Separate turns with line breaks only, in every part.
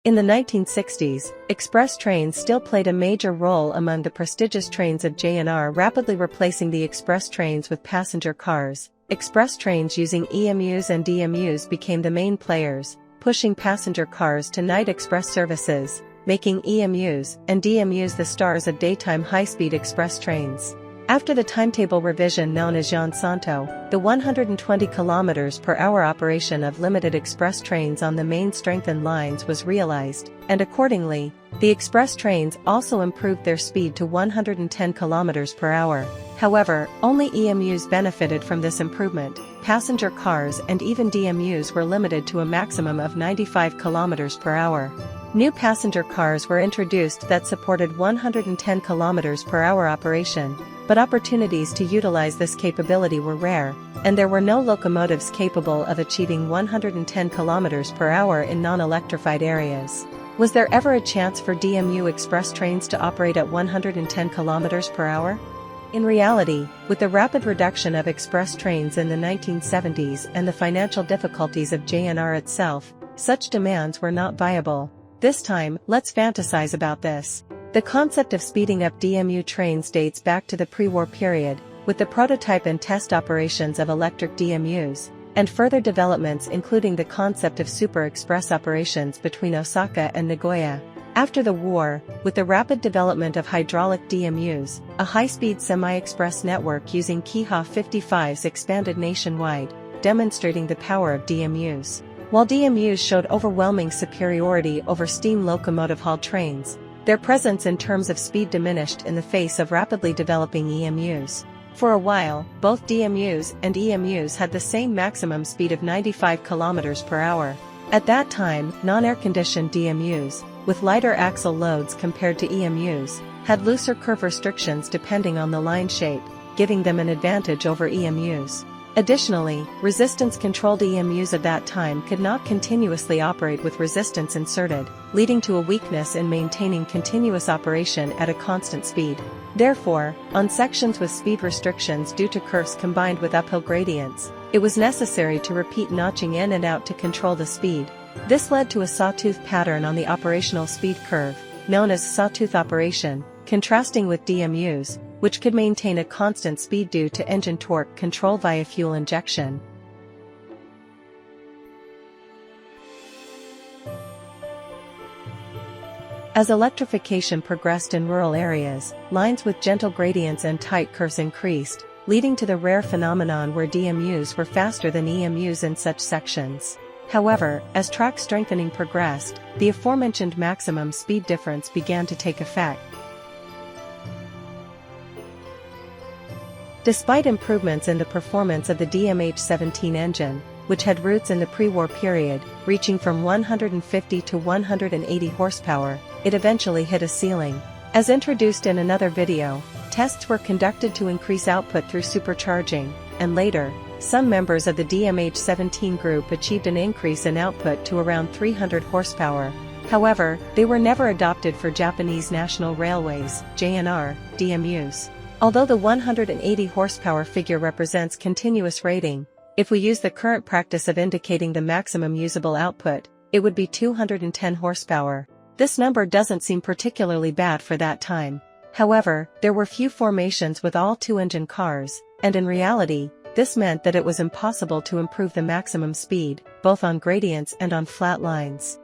In the 1960s, express trains still played a major role among the prestigious trains of JNR, rapidly replacing the express trains with passenger cars. Express trains using EMUs and DMUs became the main players, pushing passenger cars to night express services, making EMUs and DMUs the stars of daytime high-speed express trains. After the timetable revision known as Jan Santo, the 120 km/h operation of limited express trains on the main strengthened lines was realized, and accordingly, the express trains also improved their speed to 110 km/h. However, only EMUs benefited from this improvement. Passenger cars and even DMUs were limited to a maximum of 95 km/h. New passenger cars were introduced that supported 110 km/h operation, but opportunities to utilize this capability were rare, and there were no locomotives capable of achieving 110 km/h in non-electrified areas. Was there ever a chance for DMU express trains to operate at 110 km/h? In reality, with the rapid reduction of express trains in the 1970s and the financial difficulties of JNR itself, such demands were not viable. This time, let's fantasize about this. The concept of speeding up DMU trains dates back to the pre-war period, with the prototype and test operations of electric DMUs, and further developments including the concept of super express operations between Osaka and Nagoya. After the war, with the rapid development of hydraulic DMUs, a high-speed semi-express network using Keiha 55s expanded nationwide, demonstrating the power of DMUs. While DMUs showed overwhelming superiority over steam locomotive-hauled trains, their presence in terms of speed diminished in the face of rapidly developing EMUs. For a while, both DMUs and EMUs had the same maximum speed of 95 km/h. At that time, non-air-conditioned DMUs, with lighter axle loads compared to EMUs, had looser curve restrictions depending on the line shape, giving them an advantage over EMUs. Additionally, resistance-controlled EMUs at that time could not continuously operate with resistance inserted, leading to a weakness in maintaining continuous operation at a constant speed. Therefore, on sections with speed restrictions due to curves combined with uphill gradients, it was necessary to repeat notching in and out to control the speed. This led to a sawtooth pattern on the operational speed curve, known as sawtooth operation, contrasting with DMUs, which could maintain a constant speed due to engine torque control via fuel injection. As electrification progressed in rural areas, lines with gentle gradients and tight curves increased, leading to the rare phenomenon where DMUs were faster than EMUs in such sections. However, as track strengthening progressed, the aforementioned maximum speed difference began to take effect. Despite improvements in the performance of the DMH-17 engine, which had roots in the pre-war period, reaching from 150 to 180 horsepower, it eventually hit a ceiling. As introduced in another video, tests were conducted to increase output through supercharging, and later, some members of the DMH-17 group achieved an increase in output to around 300 horsepower. However, they were never adopted for Japanese National Railways, JNR, DMUs. Although the 180 horsepower figure represents continuous rating, if we use the current practice of indicating the maximum usable output, it would be 210 horsepower. This number doesn't seem particularly bad for that time. However, there were few formations with all two-engine cars, and in reality, this meant that it was impossible to improve the maximum speed, both on gradients and on flat lines.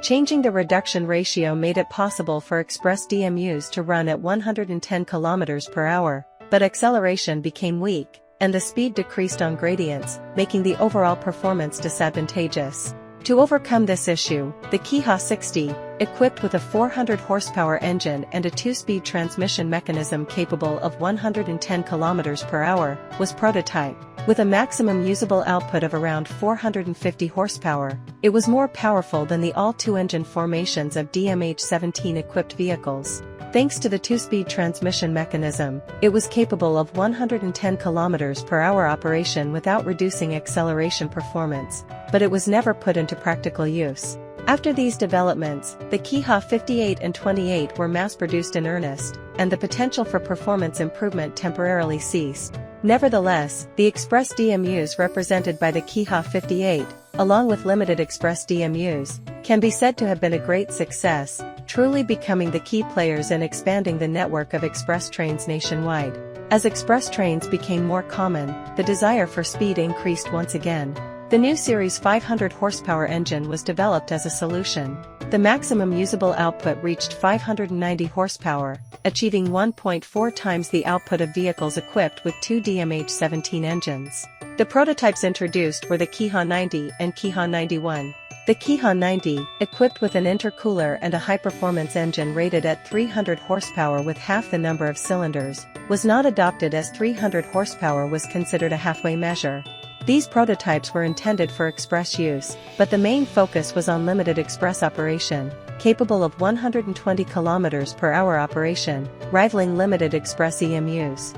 Changing the reduction ratio made it possible for express DMUs to run at 110 km/h, but acceleration became weak, and the speed decreased on gradients, making the overall performance disadvantageous. To overcome this issue, the Keiha 60, equipped with a 400 horsepower engine and a two-speed transmission mechanism capable of 110 km/h, was prototyped. With a maximum usable output of around 450 horsepower, it was more powerful than the all-two-engine formations of DMH-17 equipped vehicles. Thanks to the two-speed transmission mechanism, it was capable of 110 km/h operation without reducing acceleration performance, but it was never put into practical use. After these developments, the Keiha 58 and 28 were mass-produced in earnest, and the potential for performance improvement temporarily ceased. Nevertheless, the express DMUs represented by the Keiha 58, along with limited express DMUs, can be said to have been a great success, truly becoming the key players in expanding the network of express trains nationwide. As express trains became more common, the desire for speed increased once again. The new Series 500 horsepower engine was developed as a solution. The maximum usable output reached 590 horsepower, achieving 1.4 times the output of vehicles equipped with two DMH-17 engines. The prototypes introduced were the Kiha 90 and Kiha 91. The Kiha 90, equipped with an intercooler and a high-performance engine rated at 300 horsepower with half the number of cylinders, was not adopted as 300 horsepower was considered a halfway measure. These prototypes were intended for express use, but the main focus was on limited express operation, capable of 120 km per hour operation, rivaling limited express EMUs.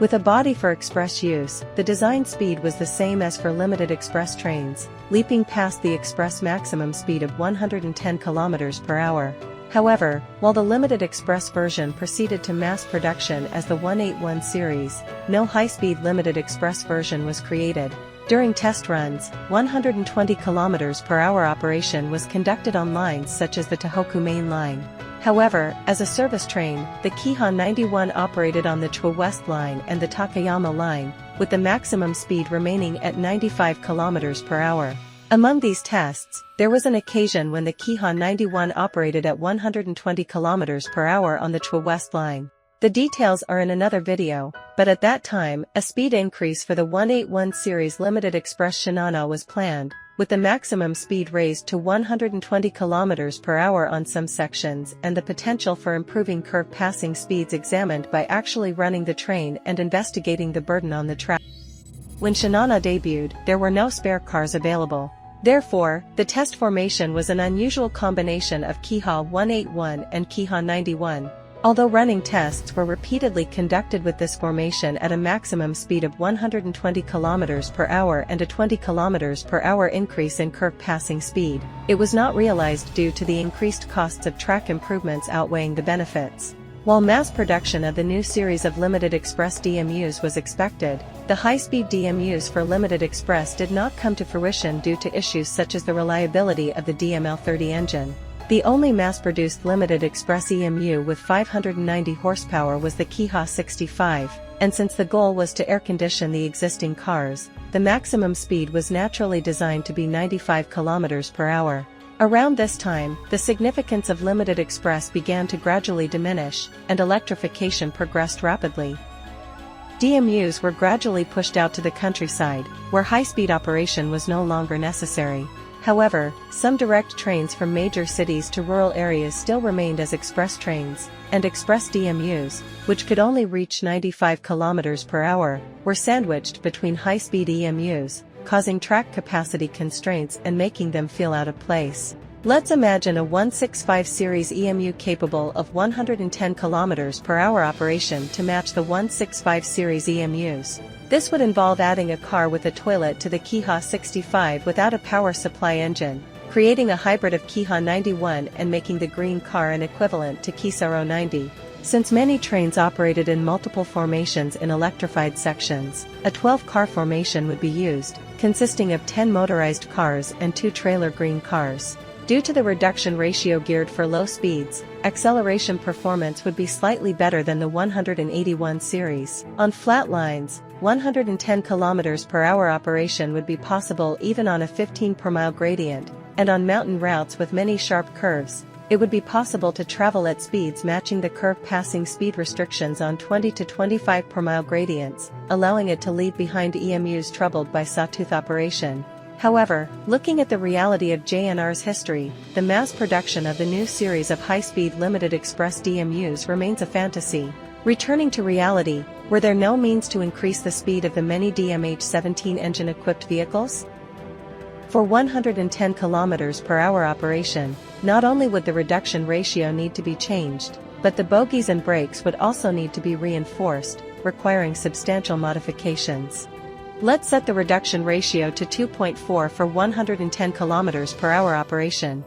With a body for express use, the design speed was the same as for limited express trains, leaping past the express maximum speed of 110 km per hour. However, while the limited express version proceeded to mass production as the 181 series, no high-speed limited express version was created. During test runs, 120 km per hour operation was conducted on lines such as the Tohoku Main Line. However, as a service train, the Kiha 91 operated on the Chua West Line and the Takayama Line, with the maximum speed remaining at 95 km per hour. Among these tests, there was an occasion when the Kiha 91 operated at 120 km per hour on the Chua West Line. The details are in another video, but at that time, a speed increase for the 181 series limited express Shinano was planned, with the maximum speed raised to 120 km per hour on some sections and the potential for improving curve passing speeds examined by actually running the train and investigating the burden on the track. When Shinano debuted, there were no spare cars available. Therefore, the test formation was an unusual combination of Kiha 181 and Kiha 91. Although running tests were repeatedly conducted with this formation at a maximum speed of 120 km per hour and a 20 km per hour increase in curve passing speed, it was not realized due to the increased costs of track improvements outweighing the benefits. While mass production of the new series of limited express DMUs was expected, the high-speed DMUs for limited express did not come to fruition due to issues such as the reliability of the DML-30 engine. The only mass-produced limited express EMU with 590 horsepower was the Kiha 65, and since the goal was to air-condition the existing cars, the maximum speed was naturally designed to be 95 km per hour. Around this time, the significance of limited express began to gradually diminish, and electrification progressed rapidly. DMUs were gradually pushed out to the countryside, where high-speed operation was no longer necessary. However, some direct trains from major cities to rural areas still remained as express trains, and express DMUs, which could only reach 95 km per hour, were sandwiched between high-speed EMUs, causing track capacity constraints and making them feel out of place. Let's imagine a 165 series EMU capable of 110 km per hour operation to match the 165 series EMUs. This would involve adding a car with a toilet to the Kiha 65 without a power supply engine, creating a hybrid of Kiha 91 and making the green car an equivalent to Kisaro 90. Since many trains operated in multiple formations in electrified sections, a 12-car formation would be used, consisting of 10 motorized cars and 2 trailer green cars. Due to the reduction ratio geared for low speeds, acceleration performance would be slightly better than the 181 series. On flat lines, 110 km per hour operation would be possible even on a 15 per mile gradient, and on mountain routes with many sharp curves, it would be possible to travel at speeds matching the curve passing speed restrictions on 20 to 25 per mile gradients, allowing it to leave behind EMUs troubled by sawtooth operation. However, looking at the reality of JNR's history, the mass production of the new series of high-speed limited express DMUs remains a fantasy. Returning to reality, were there no means to increase the speed of the many DMH-17 engine-equipped vehicles? For 110 km per hour operation, not only would the reduction ratio need to be changed, but the bogies and brakes would also need to be reinforced, requiring substantial modifications. Let's set the reduction ratio to 2.4 for 110 km per hour operation.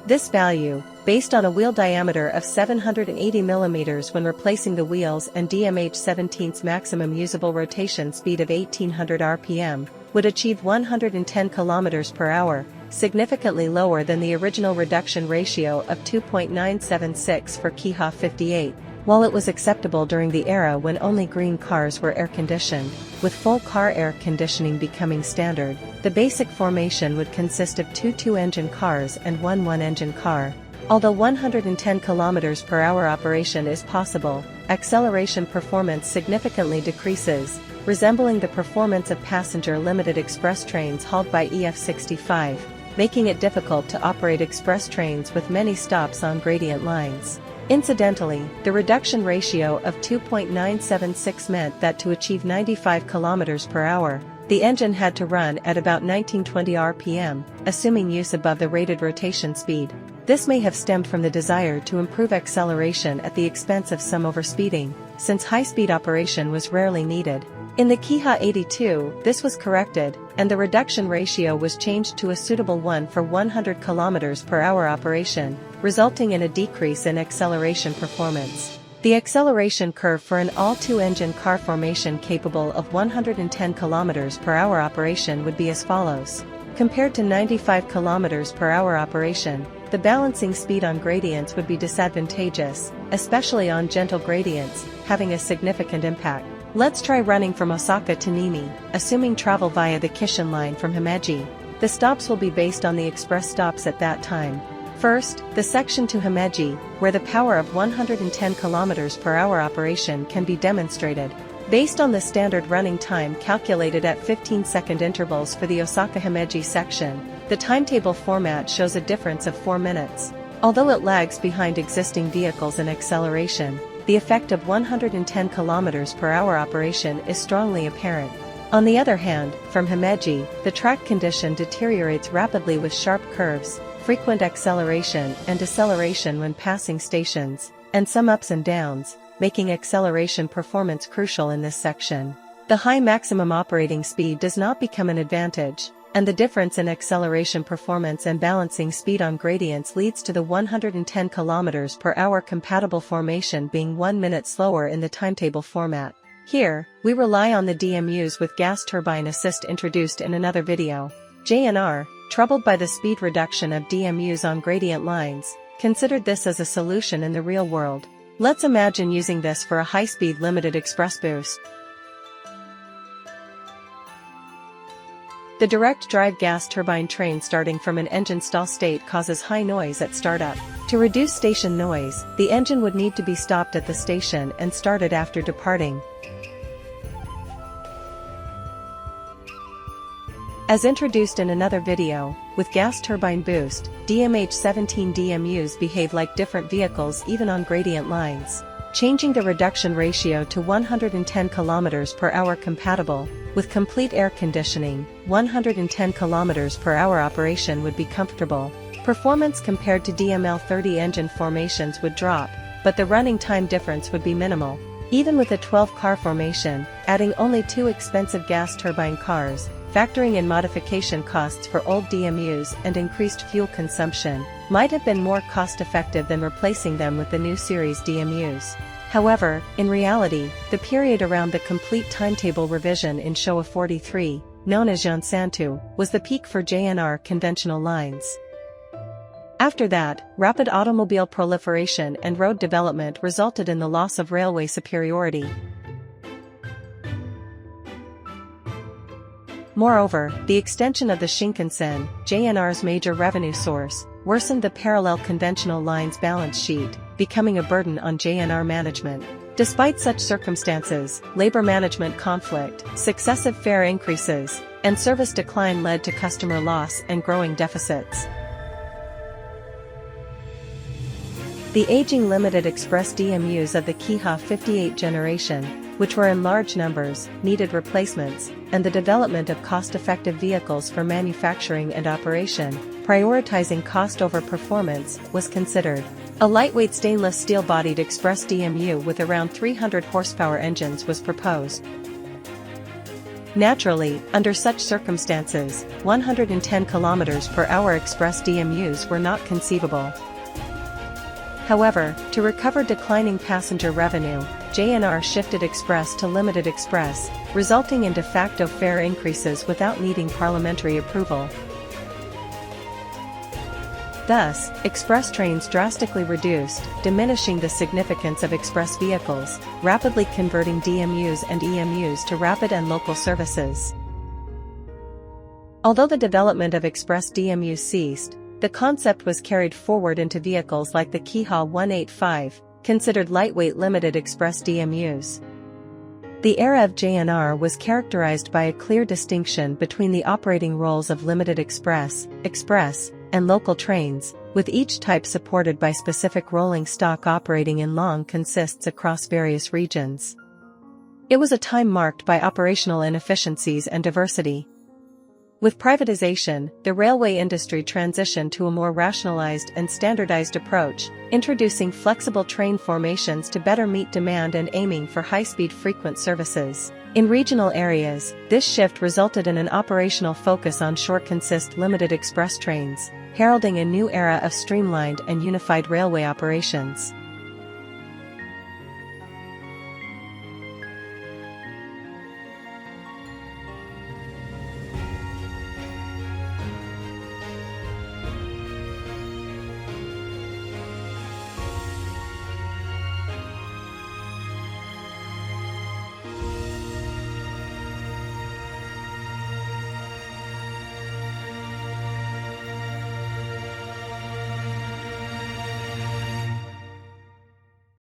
This value, based on a wheel diameter of 780 mm when replacing the wheels and DMH-17's maximum usable rotation speed of 1800 rpm, would achieve 110 km per hour, significantly lower than the original reduction ratio of 2.976 for Kiha 58. While it was acceptable during the era when only green cars were air-conditioned, with full car air conditioning becoming standard, the basic formation would consist of two two-engine cars and one one-engine car. Although 110 km/h operation is possible, acceleration performance significantly decreases, resembling the performance of passenger limited express trains hauled by EF65, making it difficult to operate express trains with many stops on gradient lines. Incidentally, the reduction ratio of 2.976 meant that to achieve 95 km/h, the engine had to run at about 1920 rpm, assuming use above the rated rotation speed. This may have stemmed from the desire to improve acceleration at the expense of some overspeeding, since high-speed operation was rarely needed. In the Kiha 82, this was corrected, and the reduction ratio was changed to a suitable one for 100 km/h operation, resulting in a decrease in acceleration performance. The acceleration curve for an all-two-engine car formation capable of 110 km/h operation would be as follows. Compared to 95 km/h operation, the balancing speed on gradients would be disadvantageous, especially on gentle gradients, having a significant impact. Let's try running from Osaka to Nimi, assuming travel via the Kishin line from Himeji. The stops will be based on the express stops at that time. First, the section to Himeji, where the power of 110 km/h operation can be demonstrated. Based on the standard running time calculated at 15-second intervals for the Osaka-Himeji section, the timetable format shows a difference of 4 minutes. Although it lags behind existing vehicles in acceleration, the effect of 110 km/h operation is strongly apparent. On the other hand, from Himeji, the track condition deteriorates rapidly with sharp curves, frequent acceleration and deceleration when passing stations, and some ups and downs, making acceleration performance crucial in this section. The high maximum operating speed does not become an advantage, and the difference in acceleration performance and balancing speed on gradients leads to the 110 km/h compatible formation being 1 minute slower in the timetable format. Here, we rely on the DMUs with gas turbine assist introduced in another video. JNR, troubled by the speed reduction of DMUs on gradient lines, considered this as a solution in the real world. Let's imagine using this for a high-speed limited express boost. The direct drive gas turbine train starting from an engine stall state causes high noise at startup. To reduce station noise, the engine would need to be stopped at the station and started after departing. As introduced in another video, with gas turbine boost, DMH-17 DMUs behave like different vehicles even on gradient lines. Changing the reduction ratio to 110 km/h compatible, with complete air conditioning, 110 km/h operation would be comfortable. Performance compared to DML-30 engine formations would drop, but the running time difference would be minimal. Even with a 12-car formation, adding only 2 expensive gas turbine cars, factoring in modification costs for old DMUs and increased fuel consumption, might have been more cost-effective than replacing them with the new series DMUs. However, in reality, the period around the complete timetable revision in Showa 43, known as Jansantu, was the peak for JNR conventional lines. After that, rapid automobile proliferation and road development resulted in the loss of railway superiority. Moreover, the extension of the Shinkansen, JNR's major revenue source, worsened the parallel conventional lines balance sheet, becoming a burden on JNR management. Despite such circumstances, labor management conflict, successive fare increases, and service decline led to customer loss and growing deficits. The aging limited express DMUs of the Kiha 58 generation, which were in large numbers, needed replacements, and the development of cost-effective vehicles for manufacturing and operation, prioritizing cost over performance, was considered. A lightweight stainless steel-bodied express DMU with around 300 horsepower engines was proposed. Naturally, under such circumstances, 110 km/h express DMUs were not conceivable. However, to recover declining passenger revenue, JNR shifted express to limited express, resulting in de facto fare increases without needing parliamentary approval. Thus, express trains drastically reduced, diminishing the significance of express vehicles, rapidly converting DMUs and EMUs to rapid and local services. Although the development of express DMUs ceased, the concept was carried forward into vehicles like the Kiha 185, considered lightweight limited express DMUs. The era of JNR was characterized by a clear distinction between the operating roles of limited express, and local trains, with each type supported by specific rolling stock operating in long consists across various regions. It was a time marked by operational inefficiencies and diversity. With privatization, the railway industry transitioned to a more rationalized and standardized approach, introducing flexible train formations to better meet demand and aiming for high-speed frequent services. In regional areas, this shift resulted in an operational focus on short-consist limited express trains, heralding a new era of streamlined and unified railway operations.